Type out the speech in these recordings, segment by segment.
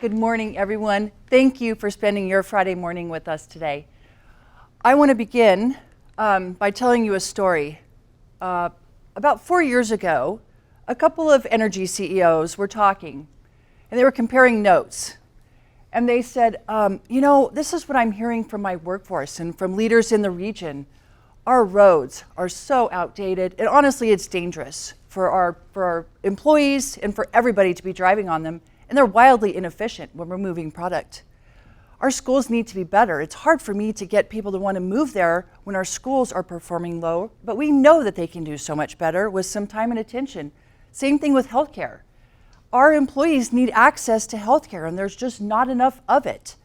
Good morning, everyone. Thank you for spending your Friday morning with us today. I want to begin by telling you a story. About 4 years ago, a couple of energy CEOs were talking, and they were comparing notes. And they said, this is what I'm hearing from my workforce and from leaders in the region. Our roads are so outdated, and honestly, it's dangerous for our employees and for everybody to be driving on them, and they're wildly inefficient when we're moving product. Our schools need to be better. It's hard for me to get people to want to move there when our schools are performing low, but we know that they can do so much better with some time and attention. Same thing with healthcare. Our employees need access to healthcare, and there's just not enough of it.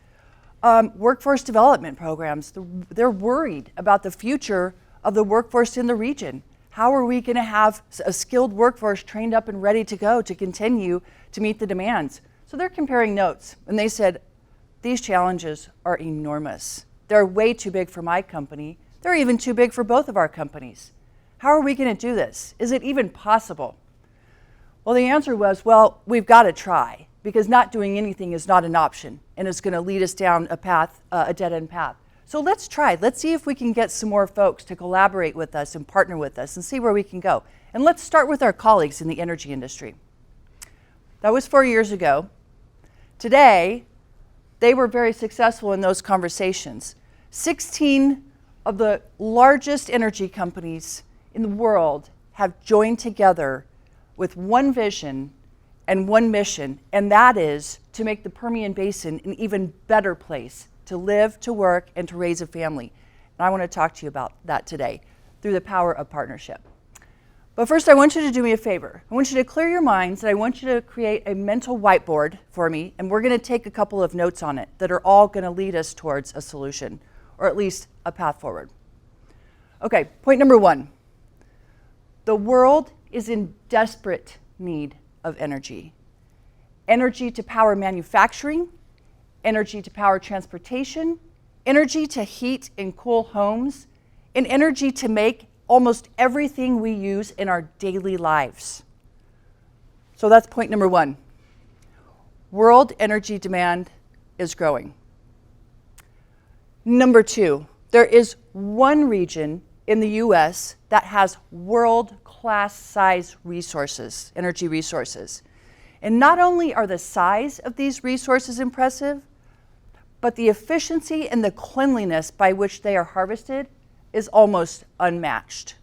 Workforce development programs, they're worried about the future of the workforce in the region. How are we going to have a skilled workforce trained up and ready to go to continue to meet the demands? So they're comparing notes, and they said, these challenges are enormous. They're way too big for my company. They're even too big for both of our companies. How are we going to do this? Is it even possible? Well, the answer was, we've got to try, because not doing anything is not an option, and it's going to lead us down a path, a dead-end path. So let's try. Let's see if we can get some more folks to collaborate with us and partner with us and see where we can go. And let's start with our colleagues in the energy industry. That was 4 years ago. Today, they were very successful in those conversations. 16 of the largest energy companies in the world have joined together with one vision and one mission, and that is to make the Permian Basin an even better place to live, to work, and to raise a family. And I want to talk to you about that today through the power of partnership. But first, I want you to do me a favor. I want you to clear your minds, and I want you to create a mental whiteboard for me, and we're going to take a couple of notes on it that are all going to lead us towards a solution, or at least a path forward. Okay, point number 1. The world is in desperate need of energy. Energy to power manufacturing, energy to power transportation, energy to heat and cool homes, and energy to make almost everything we use in our daily lives. So that's point number 1. World energy demand is growing. Number 2, there is one region in the US that has world-class size resources, energy resources. And not only are the size of these resources impressive, but the efficiency and the cleanliness by which they are harvested is almost unmatched.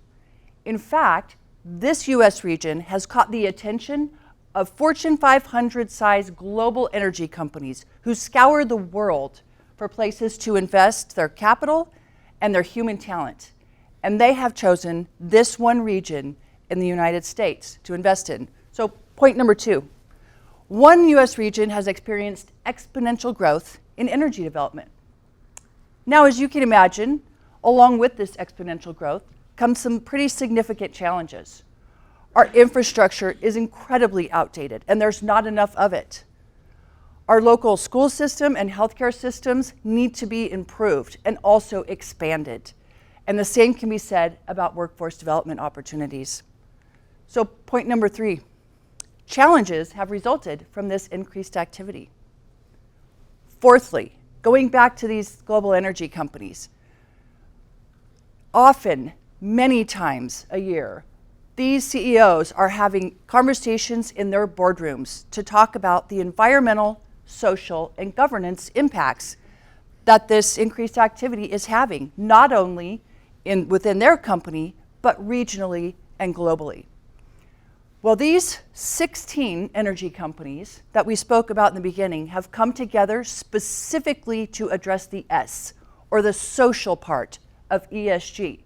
In fact, this US region has caught the attention of Fortune 500 size global energy companies who scour the world for places to invest their capital and their human talent. And they have chosen this one region in the United States to invest in. So point number 2, one US region has experienced exponential growth in energy development. Now, as you can imagine, along with this exponential growth comes some pretty significant challenges. Our infrastructure is incredibly outdated, and there's not enough of it. Our local school system and healthcare systems need to be improved and also expanded. And the same can be said about workforce development opportunities. So point number 3, challenges have resulted from this increased activity. Fourthly, going back to these global energy companies, often, many times a year, these CEOs are having conversations in their boardrooms to talk about the environmental, social, and governance impacts that this increased activity is having, not only within their company, but regionally and globally. Well, these 16 energy companies that we spoke about in the beginning have come together specifically to address the S, or the social part of ESG.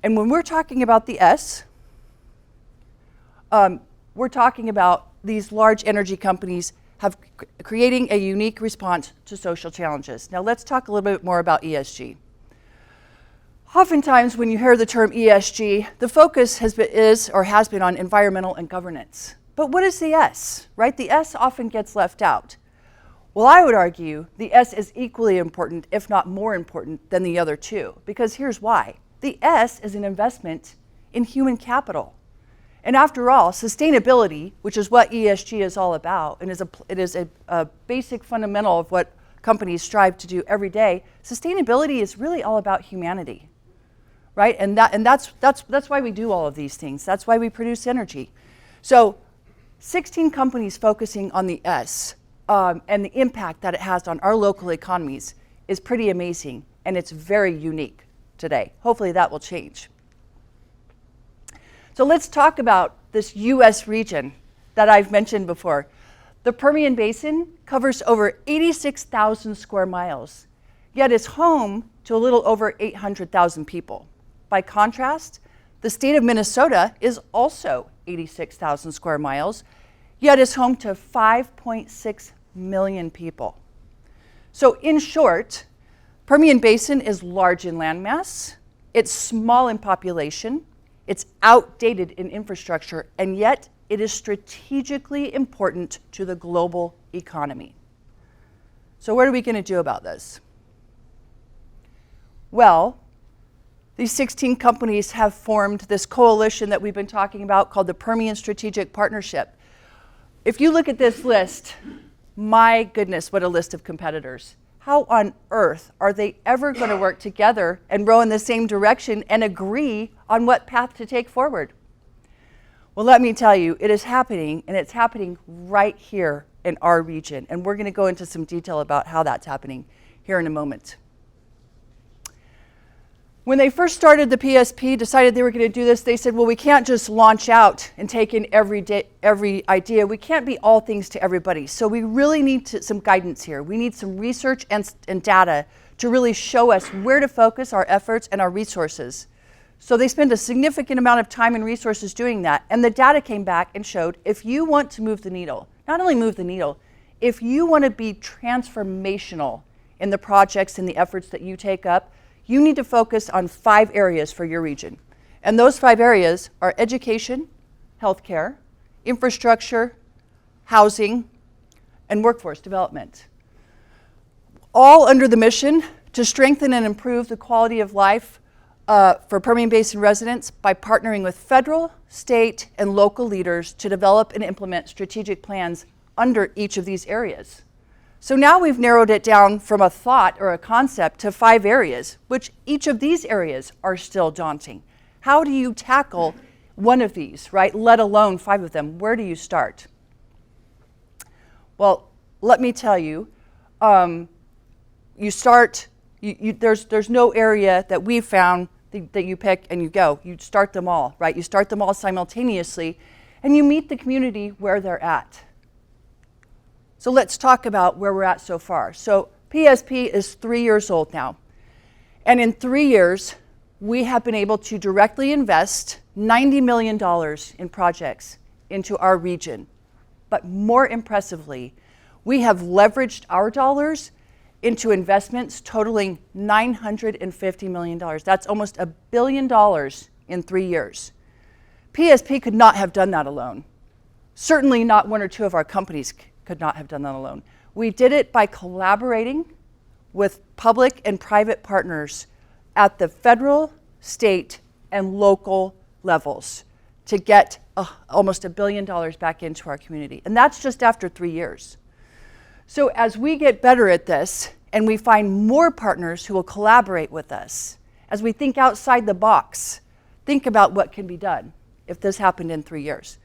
And when we're talking about the S, we're talking about these large energy companies creating a unique response to social challenges. Now let's talk a little bit more about ESG. Oftentimes when you hear the term ESG, the focus has been on environmental and governance. But what is the S, right? The S often gets left out. Well, I would argue the S is equally important, if not more important, than the other two, because here's why. The S is an investment in human capital. And after all, sustainability, which is what ESG is all about, and it is a basic fundamental of what companies strive to do every day, sustainability is really all about humanity, right? And that's why we do all of these things. That's why we produce energy. So 16 companies focusing on the S and the impact that it has on our local economies is pretty amazing, and it's very unique today. Hopefully that will change. So let's talk about this U.S. region that I've mentioned before. The Permian Basin covers over 86,000 square miles, yet is home to a little over 800,000 people. By contrast, the state of Minnesota is also 86,000 square miles, yet is home to 5.6 million people. So in short, Permian Basin is large in landmass, it's small in population, it's outdated in infrastructure, and yet it is strategically important to the global economy. So what are we going to do about this? Well, these 16 companies have formed this coalition that we've been talking about called the Permian Strategic Partnership. If you look at this list, my goodness, what a list of competitors. How on earth are they ever going to work together and row in the same direction and agree on what path to take forward? Well, let me tell you, it is happening, and it's happening right here in our region. And we're going to go into some detail about how that's happening here in a moment. When they first started the PSP, decided they were going to do this, they said, well, we can't just launch out and take in every idea. We can't be all things to everybody. So we really need some guidance here. We need some research and data to really show us where to focus our efforts and our resources. So they spend a significant amount of time and resources doing that. And the data came back and showed if you want to move the needle, not only move the needle, if you want to be transformational in the projects and the efforts that you take up, you need to focus on 5 areas for your region. And those 5 areas are education, healthcare, infrastructure, housing, and workforce development. All under the mission to strengthen and improve the quality of life for Permian Basin residents by partnering with federal, state, and local leaders to develop and implement strategic plans under each of these areas. So now we've narrowed it down from a thought or a concept to 5 areas, which each of these areas are still daunting. How do you tackle one of these, right? Let alone 5 of them. Where do you start? Well, let me tell you, there's no area that we've found that you pick and you go. You start them all, right? You start them all simultaneously, and you meet the community where they're at. So let's talk about where we're at so far. So PSP is 3 years old now. And in 3 years, we have been able to directly invest $90 million in projects into our region. But more impressively, we have leveraged our dollars into investments totaling $950 million. That's almost $1 billion in 3 years. PSP could not have done that alone. Certainly not 1 or 2 of our companies could not have done that alone. We did it by collaborating with public and private partners at the federal, state, and local levels to get almost $1 billion back into our community. And that's just after 3 years. So as we get better at this and we find more partners who will collaborate with us, as we think outside the box, think about what can be done if this happened in 3 years.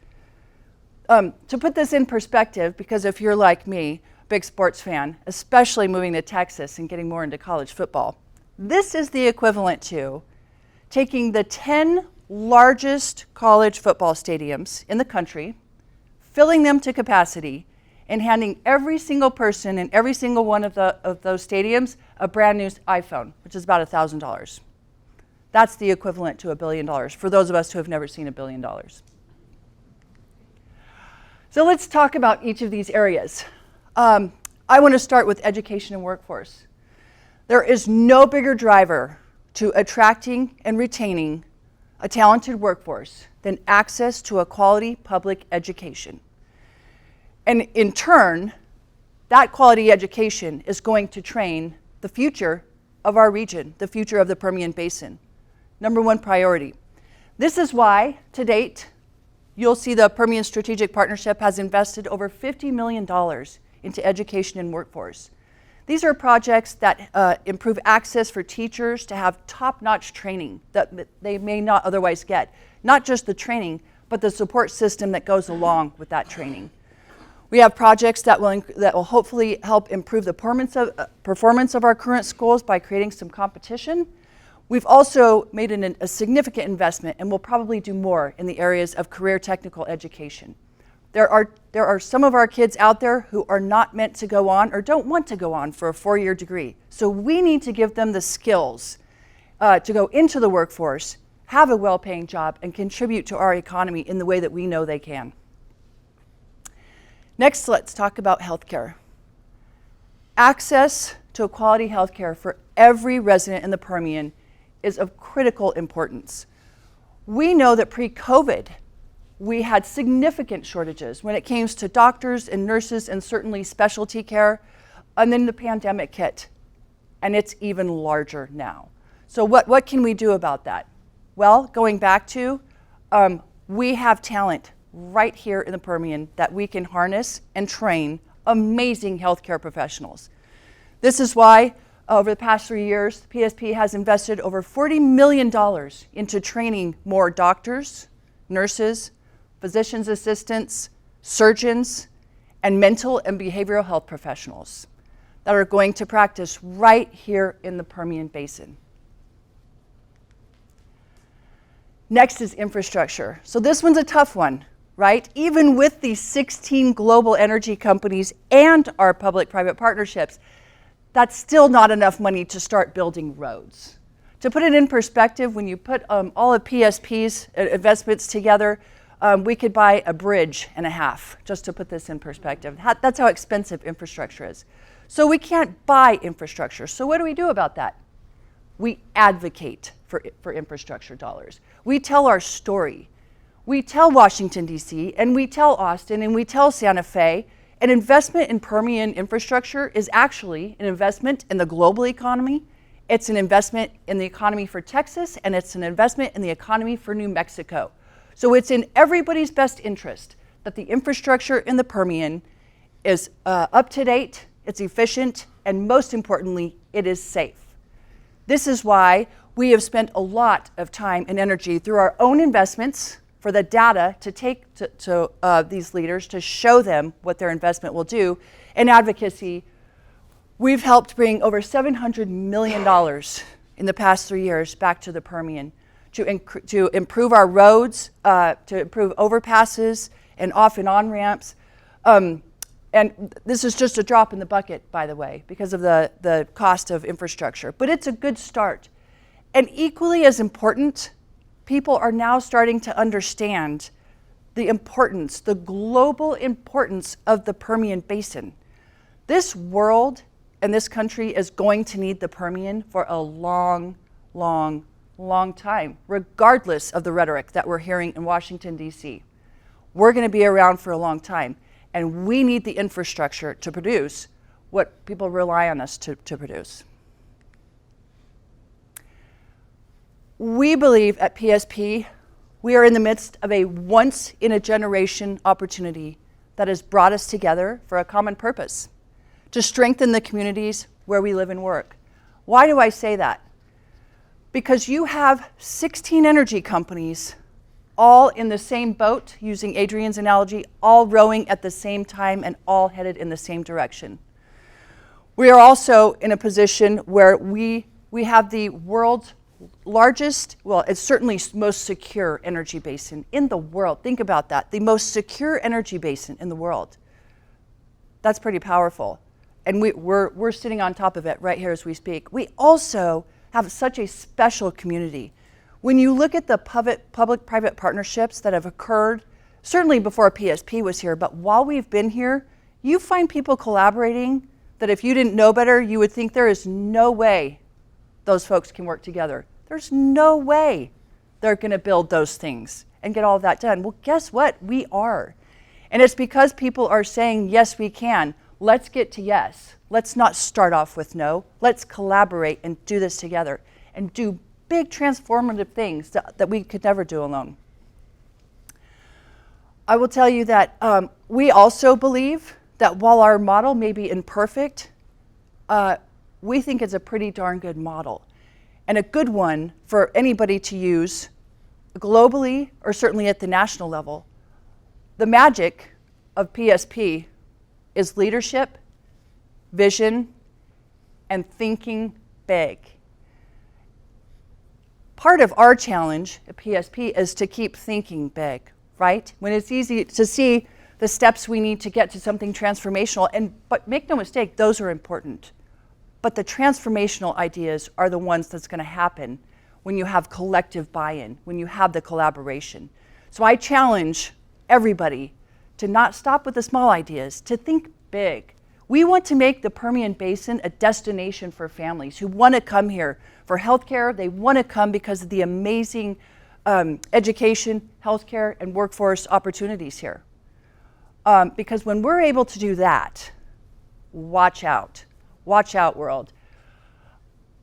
To put this in perspective, because if you're like me, big sports fan, especially moving to Texas and getting more into college football, this is the equivalent to taking the 10 largest college football stadiums in the country, filling them to capacity, and handing every single person in every single one of those stadiums a brand new iPhone, which is about $1,000. That's the equivalent to $1 billion for those of us who have never seen $1 billion. So let's talk about each of these areas. I want to start with education and workforce. There is no bigger driver to attracting and retaining a talented workforce than access to a quality public education. And in turn, that quality education is going to train the future of our region, the future of the Permian Basin. Number 1 priority. This is why, to date, you'll see the Permian Strategic Partnership has invested over $50 million into education and workforce. These are projects that improve access for teachers to have top-notch training that they may not otherwise get. Not just the training, but the support system that goes along with that training. We have projects that will hopefully help improve the performance of our current schools by creating some competition. We've also made a significant investment, and we'll probably do more in the areas of career technical education. There are some of our kids out there who are not meant to go on or don't want to go on for a 4-year degree. So we need to give them the skills to go into the workforce, have a well-paying job, and contribute to our economy in the way that we know they can. Next, let's talk about healthcare. Access to quality healthcare for every resident in the Permian is of critical importance. We know that pre-COVID, we had significant shortages when it came to doctors and nurses and certainly specialty care, and then the pandemic hit, and it's even larger now. So what can we do about that? Well, going back to, we have talent right here in the Permian that we can harness and train amazing healthcare professionals. This is why over the past 3 years, PSP has invested over $40 million into training more doctors, nurses, physician's assistants, surgeons, and mental and behavioral health professionals that are going to practice right here in the Permian Basin. Next is infrastructure. So this one's a tough one, right? Even with these 16 global energy companies and our public-private partnerships, that's still not enough money to start building roads. To put it in perspective, when you put all of PSP's investments together, we could buy a bridge and a half, just to put this in perspective. That's how expensive infrastructure is. So we can't buy infrastructure. So what do we do about that? We advocate for infrastructure dollars. We tell our story. We tell Washington, D.C., and we tell Austin, and we tell Santa Fe, an investment in Permian infrastructure is actually an investment in the global economy. It's an investment in the economy for Texas, and it's an investment in the economy for New Mexico. So it's in everybody's best interest that the infrastructure in the Permian is up to date, it's efficient, and most importantly, it is safe. This is why we have spent a lot of time and energy through our own investments for the data to take to these leaders to show them what their investment will do. In advocacy, we've helped bring over $700 million in the past 3 years back to the Permian to improve our roads, to improve overpasses and off and on ramps. And this is just a drop in the bucket, by the way, because of the cost of infrastructure. But it's a good start. And equally as important, people are now starting to understand the importance, the global importance of the Permian Basin. This world and this country is going to need the Permian for a long, long, long time, regardless of the rhetoric that we're hearing in Washington, D.C. We're going to be around for a long time, and we need the infrastructure to produce what people rely on us to produce. We believe at PSP, we are in the midst of a once-in-a-generation opportunity that has brought us together for a common purpose, to strengthen the communities where we live and work. Why do I say that? Because you have 16 energy companies all in the same boat, using Adrian's analogy, all rowing at the same time and all headed in the same direction. We are also in a position where we have the world's largest, well, it's certainly most secure energy basin in the world. Think about that, the most secure energy basin in the world. That's pretty powerful. And we're sitting on top of it right here as we speak. We also have such a special community. When you look at the public-private partnerships that have occurred, certainly before PSP was here, but while we've been here, you find people collaborating that if you didn't know better, you would think there is no way those folks can work together. There's no way they're going to build those things and get all of that done. Well, guess what? We are. And it's because people are saying, yes, we can. Let's get to yes. Let's not start off with no. Let's collaborate and do this together and do big transformative things that we could never do alone. I will tell you that we also believe that while our model may be imperfect, we think it's a pretty darn good model and a good one for anybody to use globally or certainly at the national level. The magic of PSP is leadership, vision, and thinking big. Part of our challenge at PSP is to keep thinking big, right? When it's easy to see the steps we need to get to something transformational, but make no mistake, those are important. But the transformational ideas are the ones that's going to happen when you have collective buy-in, when you have the collaboration. So I challenge everybody to not stop with the small ideas, to think big. We want to make the Permian Basin a destination for families who want to come here for healthcare. They want to come because of the amazing education, healthcare, and workforce opportunities here. Because when we're able to do that, watch out. Watch out, world.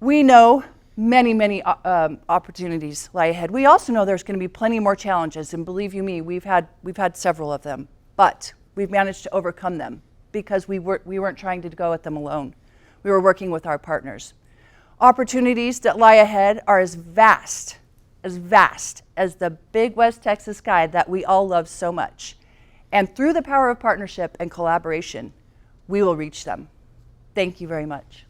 We know many opportunities lie ahead. We also know there's going to be plenty more challenges, and believe you me, we've had several of them, but we've managed to overcome them because we weren't trying to go at them alone. We were working with our partners. Opportunities that lie ahead are as vast as the big West Texas sky that we all love so much. And through the power of partnership and collaboration, we will reach them. Thank you very much.